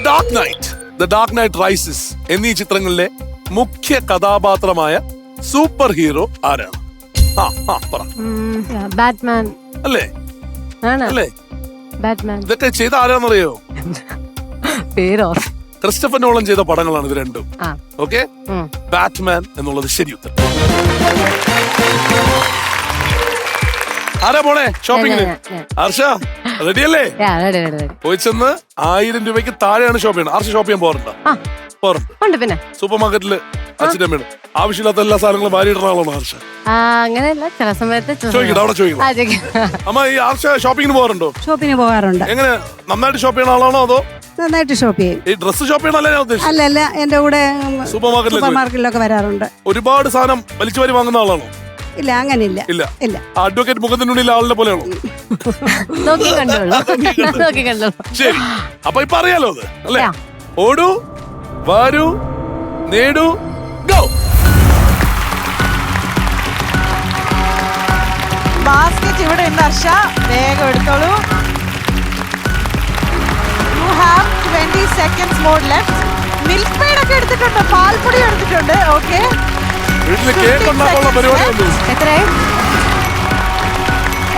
The dark night rises എന്നീ ചിത്രങ്ങളിലെ മുഖ്യ കഥാപാത്രമായ സൂപ്പർ ഹീറോ ആരാണ്? പറ. ബാറ്റ്മാൻ അല്ലേ? അല്ലേ? ബാറ്റ്മാൻ. ഇതൊക്കെ ചെയ്ത ആരാന്നറിയോ? പേരോ? ക്രിസ്റ്റഫർ നോളൻ ചെയ്ത പടങ്ങളാണ് ഇത് രണ്ടും. ഓക്കെ, ബാറ്റ്മാൻ എന്നുള്ളത് ശരി ഉത്തരം. ആരാ പോണേ ഷോപ്പിങ്ങിന്? ഹർഷ റെഡിയല്ലേ? പോയി ചെന്ന് 1000 രൂപയ്ക്ക് താഴെയാണ് ഷോപ്പ് ചെയ്യണം. ഹർഷ ഷോപ്പ് ചെയ്യാൻ പോകാറുണ്ടോ? പോറുണ്ട്. പിന്നെ സൂപ്പർ മാർക്കറ്റില് അച്ഛൻ്റെ അമ്മയുടെ ആവശ്യമില്ലാത്ത എല്ലാ സാധനങ്ങളും വാരിയിടുന്ന ആളാണോ ഹർഷ? അങ്ങനെയല്ല, ചില സമയത്ത് ചോദിക്കട്ടെ, അവിടെ ചോദിക്കണം. അമ്മ ഈ ഹർഷ ഷോപ്പിങ്ങിന് പോകാറുണ്ടോ? ഷോപ്പിന് പോകാറുണ്ട്. എങ്ങനെ, നന്നായിട്ട് ഷോപ്പ് ചെയ്യുന്ന ആളാണോ അതോ നന്നായിട്ട് ഷോപ്പ് ചെയ്യും? ഈ ഡ്രസ് ഷോപ്പ് ചെയ്യണല്ലേ ഞാൻ ഉദ്ദേശിച്ചത്? അല്ലല്ല, എന്റെ കൂടെ സൂപ്പർ മാർക്കറ്റിലൊക്കെ വരാറുണ്ട്. ഒരുപാട് സാധനം വലിച്ചുവാരി വാങ്ങുന്ന ആളാണോ? ഇല്ല, അങ്ങനെയില്ല. ഇല്ല. ഇല്ല. അഡ്വക്കേറ്റ് മുഖത്തിന്റെ ഉള്ളിൽ ആളിനെ പോലെയാണോ? ശരി, അപ്പൊ ഇപ്പൊ അറിയാലോ അത് അല്ലേ? ഓടൂ, വാരൂ, നേടൂ, ഗോ. ബാസ്കറ്റ് ഇവിടെ ഉണ്ട് ഹർഷ, വേഗം എടുത്തോളൂ. You have 20 seconds more left. Milk made ഒക്കെ എടുത്തിട്ടുണ്ട്, പാൽപ്പൊടി എടുത്തിട്ടുണ്ട്. ഓക്കെ, വീട്ടില് കേക്ക് ഉണ്ടാക്കാനുള്ള പരിപാടി. എത്രയായി?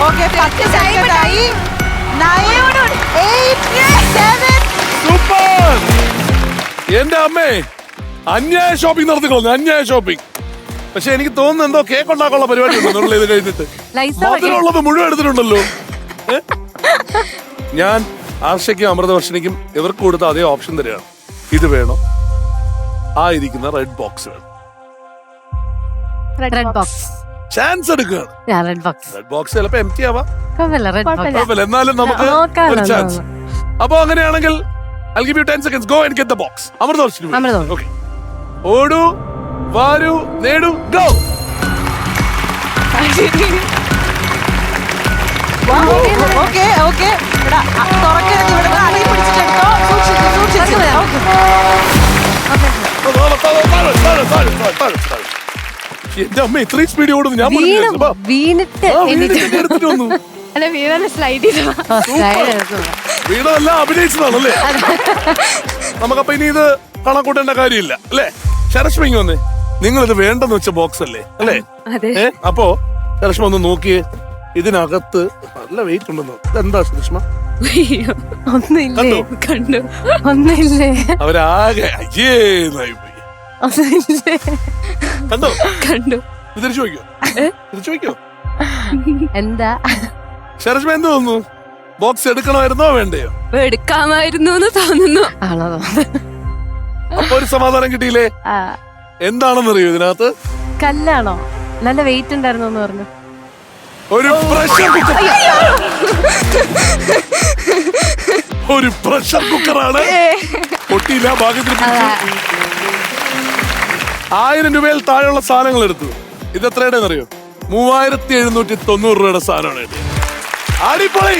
ഓക്കെ, 10 seconds ആയി. 9, 8, 7. സൂപ്പർ. എന്റെ അമ്മേ, അന്യായ ഷോപ്പിംഗ് നടത്തിക്കളഞ്ഞു, അന്യായ ഷോപ്പിംഗ്. പക്ഷെ എനിക്ക് തോന്നുന്നു എന്തോ കേക്ക് ഉണ്ടാക്കാനുള്ള പരിപാടി ഉണ്ടോ ഇത് കഴിഞ്ഞിട്ട്. മധുരമുള്ളത് മുഴുവൻ എടുത്തിട്ടുണ്ടല്ലോ. ഞാൻ ആർഷയ്ക്കും അമൃതവർഷനിക്കും ഇവർക്ക് കൊടുത്ത അതേ ഓപ്ഷൻ തരികയാണ്. ഇത് വേണോ, ആ ഇരിക്കുന്ന റെഡ് ബോക്സ് വേണം. ചാൻസ് എടുക്കുകയാണ്. റെഡ് ബോക്സ് ചിലപ്പോ എംറ്റി ആവാം, എന്നാലും നമുക്ക് ഒരു ചാൻസ്. അപ്പൊ അങ്ങനെയാണെങ്കിൽ I'll give you 10 seconds. Go and get the box. അമൃതവർഷനി. Okay. ഓടൂ, വാരൂ, നേടൂ, go. ഓക്കെ, ഓക്കെ, ഇവിടെ തുറക്കരുത്, ഇവിടെ അടി പിടിച്ചിട്ടെടുത്തോ. സൂക്ഷിച്ചു. എന്റെ അമ്മ ഇത്രയും സ്പീഡ് ഓടുന്നു ഞാൻ വീണല്ല അഭിനയിച്ചതാണല്ലേ. നമുക്കപ്പൊ ഇനി ഇത് കണക്കൂട്ടേണ്ട കാര്യമില്ല അല്ലേ? ശരശ്മിങ് വന്നേ, നിങ്ങൾ ഇത് വേണ്ടെന്ന് വെച്ച ബോക്സ് അല്ലേ അല്ലേ? അപ്പോ ശരശ്മ ഒന്ന് നോക്കിയേ, ഇതിനകത്ത് നല്ല വെയിറ്റ് ഉണ്ടെന്ന്. ഇതെന്താ ശരശ്മ? അവരാകെ കണ്ടോ? ഇത് തിരിച്ചു ചോദിക്കോ? എന്താ ശരശ്മ എന്ത് തോന്നുന്നു? ബോക്സ് എടുക്കണമായിരുന്നോ വേണ്ടയോ? എടുക്കാമായിരുന്നു എന്ന് തോന്നുന്നു. അപ്പൊ ഒരു സമാധാനം കിട്ടിയില്ലേ? എന്താണെന്നറിയോ ഇതിനകത്ത്? കല്ലാണോ? നല്ല വെയിറ്റ് ഉണ്ടായിരുന്നു എന്ന് പറഞ്ഞു. ഒരു പ്രഷർ കുക്കർ. ഒരു പ്രഷർ കുക്കറാണ്. പൊട്ടിയില്ല, ഭാഗ്യത്തിന് 1000 രൂപയിൽ താഴെയുള്ള സാധനങ്ങൾ എടുത്തു. ഇത് എത്രയുടെ അറിയോ? 3790 രൂപയുടെ സാധനമാണ്. അടിപൊളി.